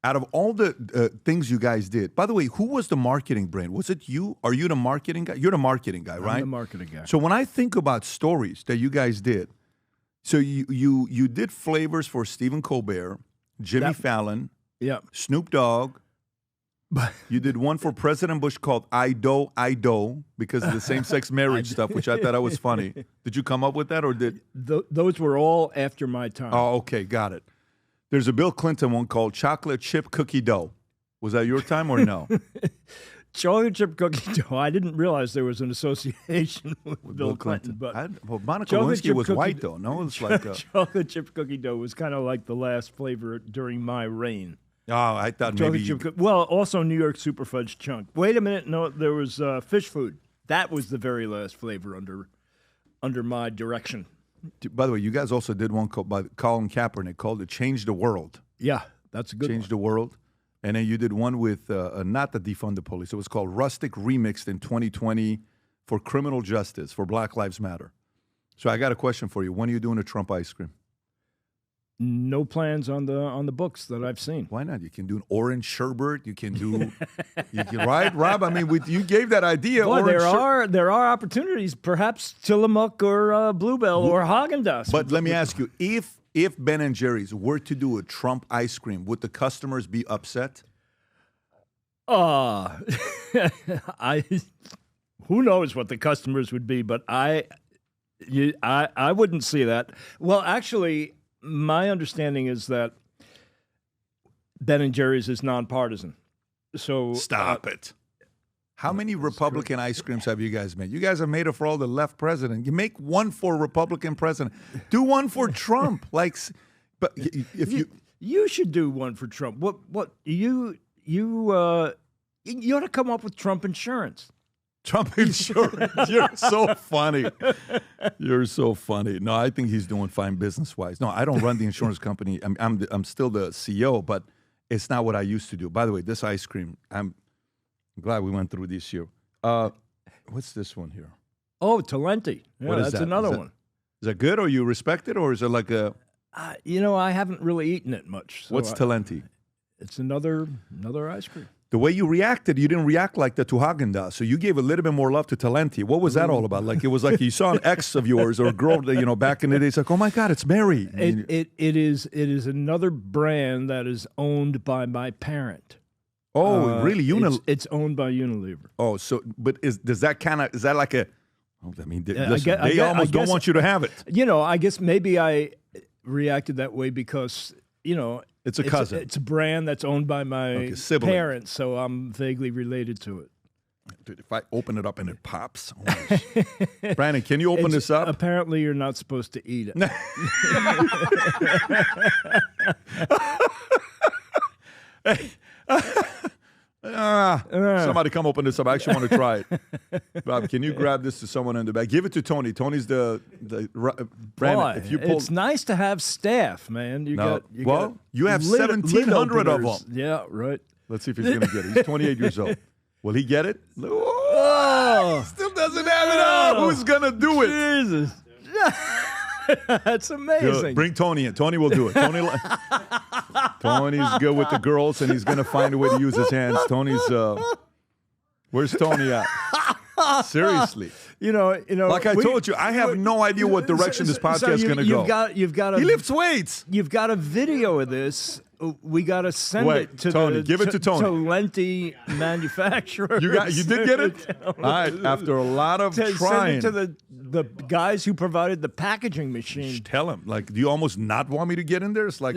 out of all the things you guys did, by the way, who was the marketing brain? Was it you? Are you the marketing guy? You're the marketing guy, right? I'm the marketing guy. So when I think about stories that you guys did, so you did flavors for Stephen Colbert, Jimmy Fallon, Snoop Dogg. You did one for President Bush called I Do, because of the same-sex marriage stuff, which I thought that was funny. Did you come up with that, or did... Those were all after my time. Oh, okay, got it. There's a Bill Clinton one called Chocolate Chip Cookie Dough. Was that your time or no? Chocolate chip cookie dough. I didn't realize there was an association with Bill Clinton. But Monica Lewinsky was white, though. No, it's like chocolate chip cookie dough was kind of like the last flavor during my reign. Oh, I thought maybe. Well, also New York Super Fudge Chunk. Wait a minute. No, there was fish food. That was the very last flavor under my direction. By the way, you guys also did one called by Colin Kaepernick called it Change the World. Yeah, that's a good Change the World. And then you did one with, not the Defund the Police. It was called Rustic Remixed in 2020 for criminal justice, for Black Lives Matter. So I got a question for you. When are you doing a Trump ice cream? No plans on the books that I've seen. Why not? You can do an orange sherbet. You can do, right, Rob? I mean, you gave that idea. Well, there are opportunities, perhaps Tillamook or Bluebell or Haagen-Dazs. But let me ask you, if Ben & Jerry's were to do a Trump ice cream, would the customers be upset? Who knows what the customers would be, but I wouldn't see that. Well, actually, my understanding is that Ben & Jerry's is nonpartisan. So stop it. How many Republican ice creams have you guys made? You guys have made it for all the left president. You make one for Republican president. Do one for Trump. But if you should do one for Trump. What you ought to come up with Trump insurance. Trump insurance. You're so funny. You're so funny. No, I think he's doing fine business-wise. No, I don't run the insurance company. I'm still the CEO, but it's not what I used to do. By the way, this ice cream, I'm glad we went through this year. What's this one here? Oh, Talenti. Yeah, what is that's that? another one. Is that good, or you respect it, or is it like a... I haven't really eaten it much. So what's Talenti? It's another ice cream. The way you reacted, you didn't react like that to Haagen-Dazs. So you gave a little bit more love to Talenti. What was that all about? Like it was like you saw an ex of yours or a girl, back in the day. It's like, oh my God, it's Mary. It is another brand that is owned by my parent. Oh, really? It's owned by Unilever. Oh, so but is that like a? Oh, I mean, listen, they almost don't want you to have it. I guess maybe I reacted that way because it's a cousin. It's a brand that's owned by my parents, so I'm vaguely related to it. Dude, if I open it up and it pops, Brandon, can you open this up? Apparently, you're not supposed to eat it. Somebody come open this up. I actually want to try it. Rob, can you grab this to someone in the back? Give it to Tony. Tony's the Brandon. Boy, if you pull, it's nice to have staff, man. You have 1,700 of them. Yeah, right. Let's see if he's going to get it. He's 28 years old. Will he get it? Oh, he still doesn't have it up. Who's going to do it? Jesus. That's amazing. Good. Bring Tony in. Tony will do it. Tony's good with the girls, and he's going to find a way to use his hands. Where's Tony at? Seriously. Like I told you, I have no idea what direction this podcast is going to go. You've got he lifts weights. You've got a video of this. We got to send it to Tony. Give it to Tony. Talenti manufacturer. You did get it? All right. After a lot of trying. Send it to the guys who provided the packaging machine. Tell him. Like, do you almost not want me to get in there? It's like...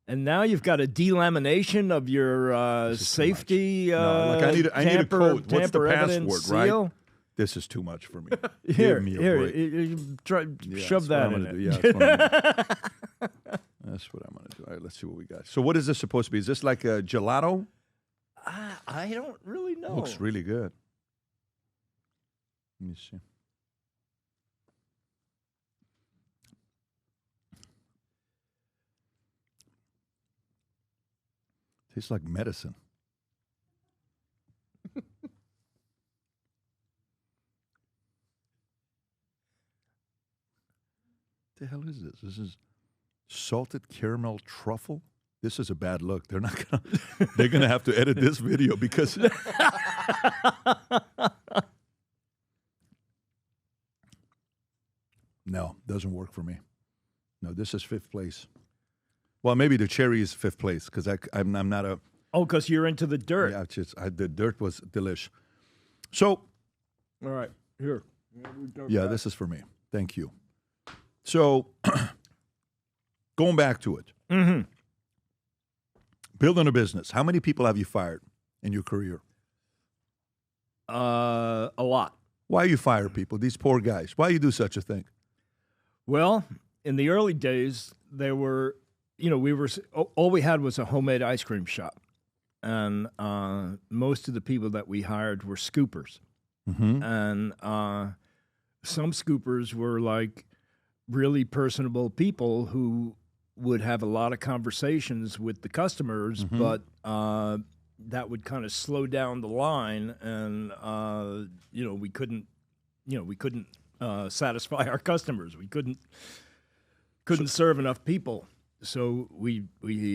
And now you've got a delamination of your safety. I need a code. What's the password, seal? Right? This is too much for me. Here, Give me a break. Shove that in it. Yeah, that's what I'm going to do. All right, let's see what we got. So what is this supposed to be? Is this like a gelato? I don't really know. Looks really good. Let me see. Tastes like medicine. The hell is this? Salted caramel truffle? This is a bad look. They're not gonna. They're gonna have to edit this video because. No, doesn't work for me. No, this is 5th place. Well, maybe the cherry is 5th place because I'm not a. Oh, because you're into the dirt. Yeah, the dirt was delish. So. All right, here. Yeah, this is for me. Thank you. So, going back to it. Mm-hmm. Building a business. How many people have you fired in your career? A lot. Why you fire people? These poor guys. Why you do such a thing? Well, in the early days, there were, all we had was a homemade ice cream shop. And most of the people that we hired were scoopers. Mm-hmm. And some scoopers were like really personable people who would have a lot of conversations with the customers, Mm-hmm. but that would kind of slow down the line, and we couldn't satisfy our customers. We couldn't serve enough people, so we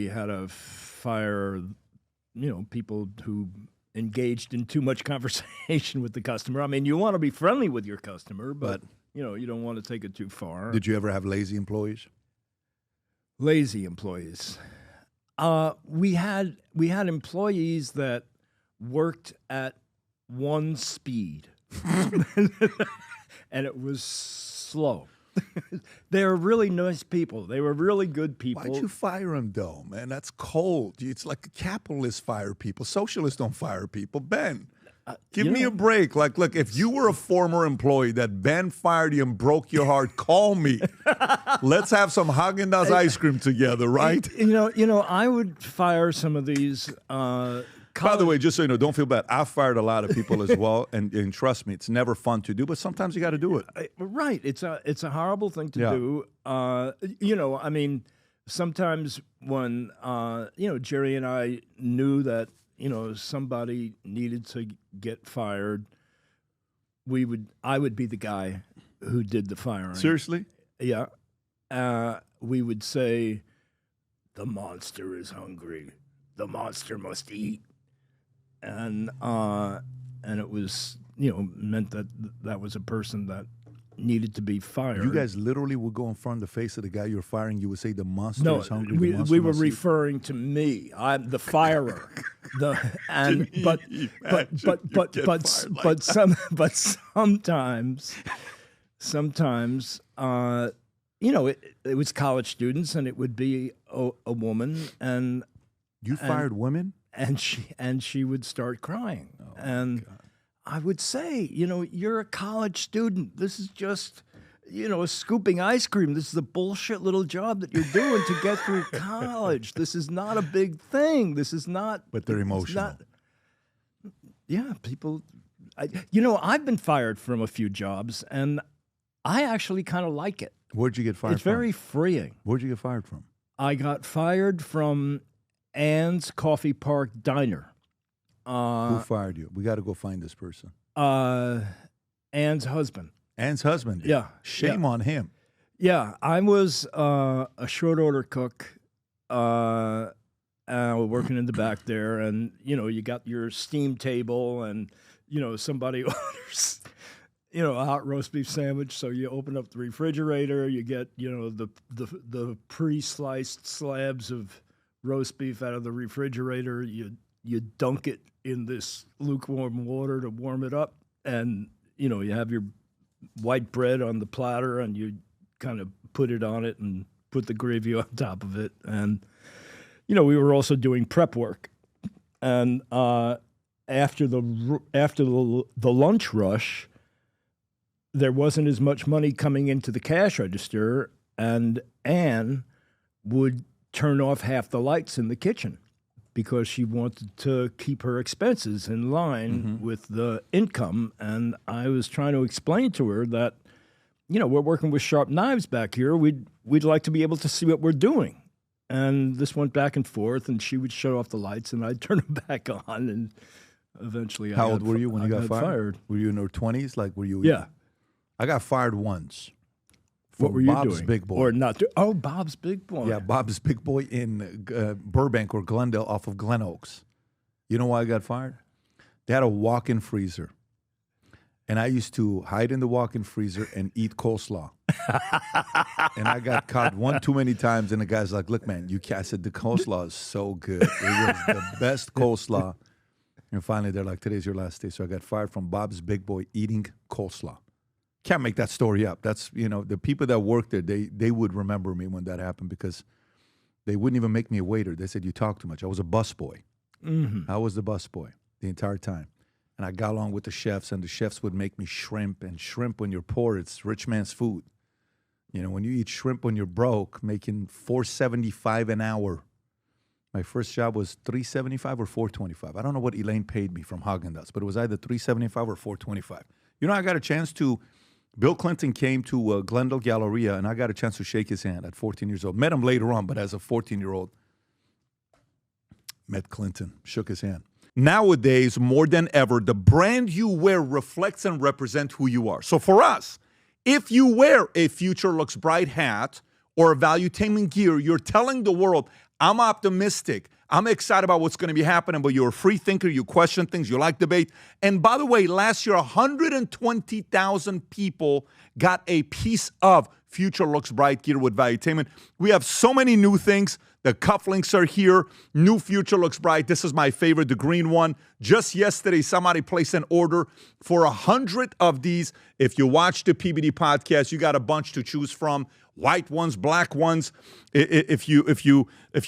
had to fire people who engaged in too much conversation with the customer. I mean, you want to be friendly with your customer, but you don't want to take it too far. Did you ever have lazy employees? Lazy employees. We had employees that worked at one speed, and it was slow. They were really nice people. They were really good people. Why'd you fire them, though, man? That's cold. It's like capitalists fire people. Socialists don't fire people. Ben, give me a break. Like, look, if you were a former employee that Ben fired you and broke your heart, call me. Let's have some Haagen-Dazs ice cream together, right? I would fire some of these. By the way, just so you know, don't feel bad. I've fired a lot of people as well, and trust me, it's never fun to do, but sometimes you got to do it. Right. It's a horrible thing to do. I mean, sometimes when, Jerry and I knew that, somebody needed to get fired, I would be the guy who did the firing. Seriously? Yeah. We would say, the monster is hungry. The monster must eat. And it was, meant that was a person that needed to be fired. You guys literally would go in front of the face of the guy you're firing. You would say the monster is hungry. We were referring to me. I'm the firer. Sometimes it was college students, and it would be a woman, and you fired women, and she would start crying, and I would say, you're a college student. This is just, scooping ice cream. This is a bullshit little job that you're doing to get through college. This is not a big thing. This is not. But they're emotional. Yeah, people. I've been fired from a few jobs, and I actually kind of like it. Where'd you get fired from? It's very freeing. Where'd you get fired from? I got fired from Ann's Coffee Park Diner. Who fired you? We got to go find this person. Ann's husband. Ann's husband? Yeah. Shame on him. Yeah, I was a short order cook working in the back there, and, you got your steam table, and, somebody orders, a hot roast beef sandwich, so you open up the refrigerator, you get, the pre-sliced slabs of roast beef out of the refrigerator, you dunk it in this lukewarm water to warm it up, and you have your white bread on the platter, and you kind of put it on it and put the gravy on top of it, and we were also doing prep work, and after the lunch rush, there wasn't as much money coming into the cash register, and Ann would turn off half the lights in the kitchen, because she wanted to keep her expenses in line with the income. And I was trying to explain to her that, we're working with sharp knives back here. We'd like to be able to see what we're doing. And this went back and forth, and she would shut off the lights, and I'd turn them back on. And eventually, How old were you when you got fired? Were you in your 20s? Like, were you? Yeah. I got fired once. What were you Bob's doing? Big Boy. Or not? Bob's Big Boy. Yeah, Bob's Big Boy in Burbank or Glendale off of Glen Oaks. You know why I got fired? They had a walk-in freezer. And I used to hide in the walk-in freezer and eat coleslaw. And I got caught one too many times. And the guy's like, look, man, you can't. I said, the coleslaw is so good. It was the best coleslaw. And finally, they're like, today's your last day. So I got fired from Bob's Big Boy eating coleslaw. Can't make that story up. That's, the people that worked there, they would remember me when that happened because they wouldn't even make me a waiter. They said, you talk too much. I was a busboy. Mm-hmm. I was the busboy the entire time. And I got along with the chefs, and the chefs would make me shrimp. And shrimp, when you're poor, it's rich man's food. When you eat shrimp when you're broke, making $4.75 an hour. My first job was $3.75 or $4.25. I don't know what Elaine paid me from Haagen-Dazs, but it was either $3.75 or $4.25. I got a chance to. Bill Clinton came to Glendale Galleria, and I got a chance to shake his hand at 14 years old. Met him later on, but as a 14-year-old, met Clinton, shook his hand. Nowadays, more than ever, the brand you wear reflects and represents who you are. So for us, if you wear a Future Looks Bright hat or a Valuetainment gear, you're telling the world, I'm optimistic. I'm excited about what's going to be happening, but you're a free thinker. You question things. You like debate. And by the way, last year, 120,000 people got a piece of Future Looks Bright gear with Valuetainment. We have so many new things. The cufflinks are here. New Future Looks Bright. This is my favorite, the green one. Just yesterday, somebody placed an order for 100 of these. If you watch the PBD podcast, you got a bunch to choose from. White ones, black ones. If you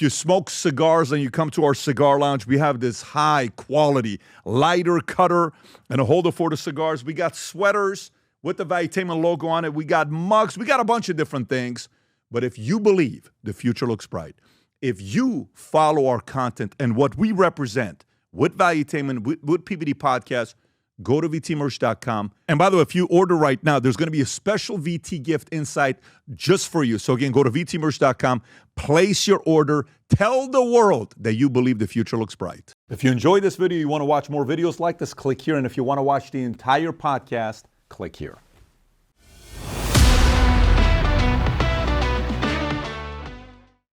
smoke cigars and you come to our cigar lounge, we have this high quality lighter cutter and a holder for the cigars. We got sweaters with the Valuetainment logo on it. We got mugs. We got a bunch of different things. But if you believe the future looks bright, if you follow our content and what we represent with Valuetainment, with PBD Podcast, go to VTmerch.com. And by the way, if you order right now, there's going to be a special VT gift inside just for you. So again, go to VTmerch.com, place your order, tell the world that you believe the future looks bright. If you enjoyed this video, you want to watch more videos like this, click here. And if you want to watch the entire podcast, click here.